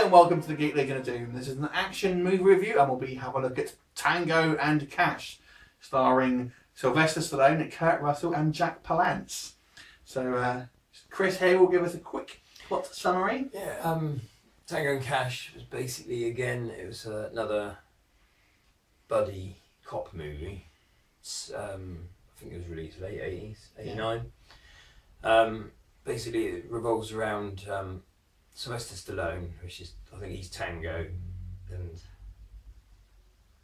and welcome to the Geek Legion of Doom. This is an action movie review and we'll be having a look at Tango and Cash, starring Sylvester Stallone, Kurt Russell and Jack Palance. So Chris here will give us a quick plot summary. Yeah, Tango and Cash was basically, again, it was another buddy cop movie. It's, I think it was released late 80s, 89. Yeah. Basically it revolves around Sylvester Stallone, which is, I think he's Tango, and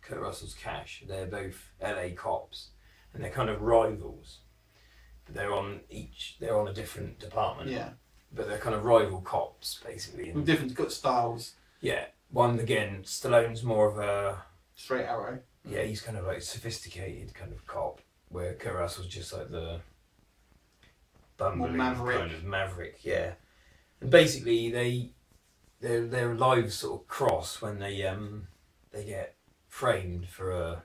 Kurt Russell's Cash. They're both LA cops, and they're kind of rivals. But they're on a different department. Yeah. But they're kind of rival cops, basically. With different good styles. Yeah. One, again, Stallone's more of a... straight arrow. Yeah, he's kind of like a sophisticated kind of cop, where Kurt Russell's just like the bumbling kind of maverick, yeah. And basically, their lives sort of cross when they get framed for a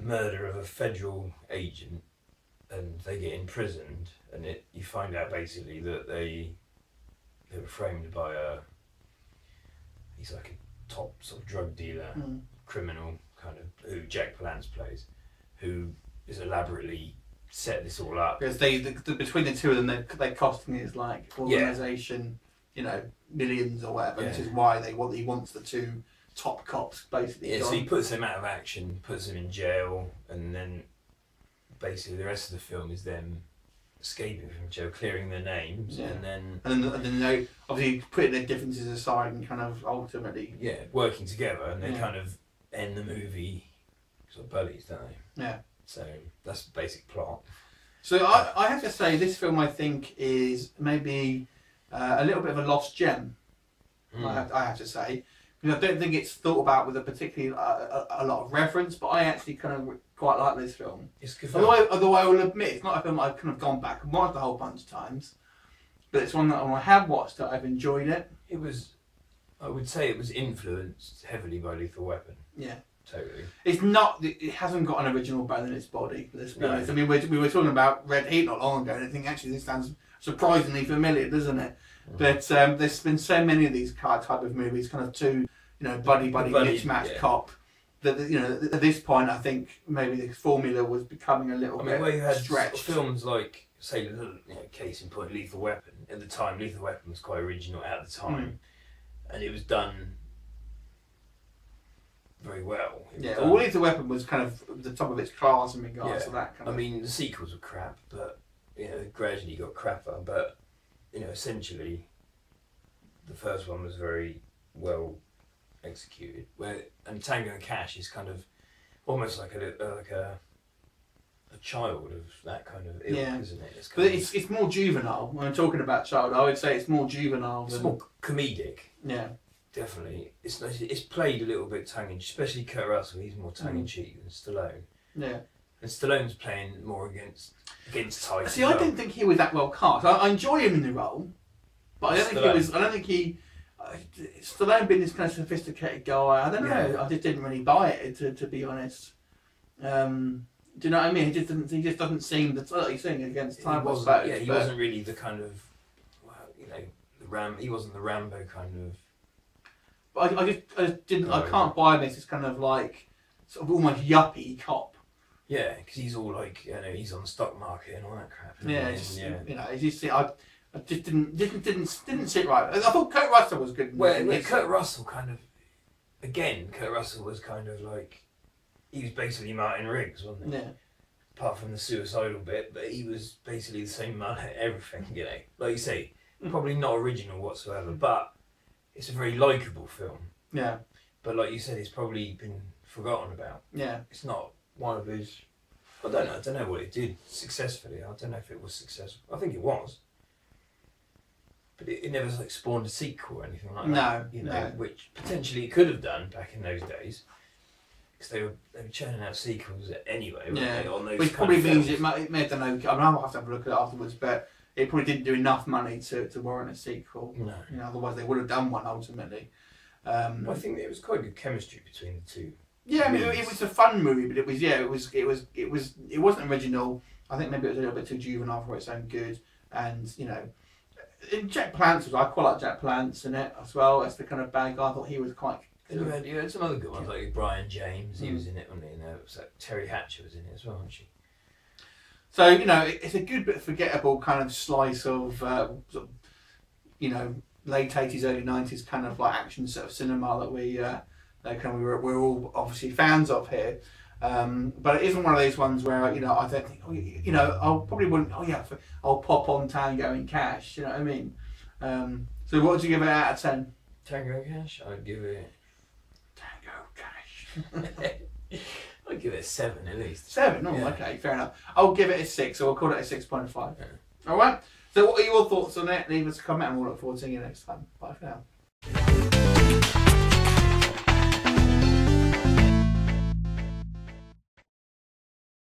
murder of a federal agent, and they get imprisoned, and you find out basically that they were framed by he's like a top sort of drug dealer, criminal kind of, who Jack Palance plays, who is elaborately set this all up. Because between the two of them, they're costing his like organisation, you know, millions or whatever, which is why he wants the two top cops basically. Yeah, so he puts them out of action, puts them in jail, and then basically the rest of the film is them escaping from jail, clearing their names, and then they obviously putting their differences aside and kind of ultimately working together, and they kind of end the movie sort of buddies, don't they? Yeah. So that's the basic plot. So I have to say, this film I think is maybe a little bit of a lost gem. I have to say, because I don't think it's thought about with a particularly a lot of reverence. But I actually kind of quite like this film. It's good. Although I will admit, it's not a film I've kind of gone back and watched a whole bunch of times. But it's one that when I have watched it, I've enjoyed it. It was, I would say, it was influenced heavily by Lethal Weapon. Yeah. Totally. It's not. It hasn't got an original bone in its body. Let's be honest. I mean, we were talking about Red Heat not long ago, and I think actually this sounds surprisingly familiar, doesn't it? But there's been so many of these type of movies, kind of two, buddy mismatched cop. That at this point, I think maybe the formula was becoming a little bit where you had stretched. Films like, say, case in point, Lethal Weapon. At the time, Lethal Weapon was quite original at the time, and it was done very well. Well, Lethal Weapon was kind of the top of its class in regards to that kind of... I mean, the sequels were crap, but, gradually got crapper, but, essentially, the first one was very well executed. And Tango and Cash is kind of almost like a child of that kind of ilk, isn't it? It's more juvenile. When I'm talking about child, I would say it's more juvenile. It's more comedic. Yeah. Definitely, it's played a little bit tongue-in-cheek, especially Kurt Russell. He's more tongue-in-cheek than Stallone. Yeah, and Stallone's playing more against type. See, I didn't think he was that well cast. I enjoy him in the role, but I don't think he. Stallone being this kind of sophisticated guy, I don't know. Yeah. I just didn't really buy it, to be honest. Do you know what I mean? He just doesn't seem like he's saying against time. He wasn't really the kind of, he wasn't the Rambo kind of. But I just didn't. I can't buy this as kind of like sort of almost yuppie cop. Yeah, because he's all like, he's on the stock market and all that crap. I just didn't sit right. I thought Kurt Russell was good. Kurt Russell Kurt Russell was kind of like, he was basically Martin Riggs, wasn't he? Yeah. Apart from the suicidal bit, but he was basically the same man at everything. Like you say, probably not original whatsoever, but it's a very likeable film. Yeah. But like you said, it's probably been forgotten about. Yeah. It's not one of his... I don't know what it did successfully. I don't know if it was successful. I think it was. But it never spawned a sequel or anything like that. No. Which potentially it could have done back in those days. Because they were churning out sequels anyway, weren't they? On those which probably means it may have done okay. I mean, I'll have to have a look at it afterwards, but it probably didn't do enough money to warrant a sequel. No. Otherwise they would have done one ultimately. I think there was quite good chemistry between the two. Yeah, I mean, it was a fun movie, but it wasn't original. I think maybe it was a little bit too juvenile for its own good, and Jack Palance I quite like Jack Palance in it as well. As the kind of bad guy, I thought he was quite. You had some other good ones like Brian James. He was in it, wasn't he? It was like Terry Hatcher was in it as well, wasn't she? So it's a good but forgettable kind of slice of, sort of late 80s, early 90s kind of like action sort of cinema that we're all obviously fans of here. But it isn't one of those ones where I don't think I probably wouldn't. I'll pop on Tango and Cash. You know what I mean? So what would you give it out of 10? Tango and Cash, I'd give it. Tango Cash. I'd give it a 7 at least. 7? Oh, yeah. Okay, fair enough. I'll give it a 6, so we'll call it a 6.5. Yeah. All right. So what are your thoughts on it? Leave us a comment, and we'll look forward to seeing you next time. Bye for now.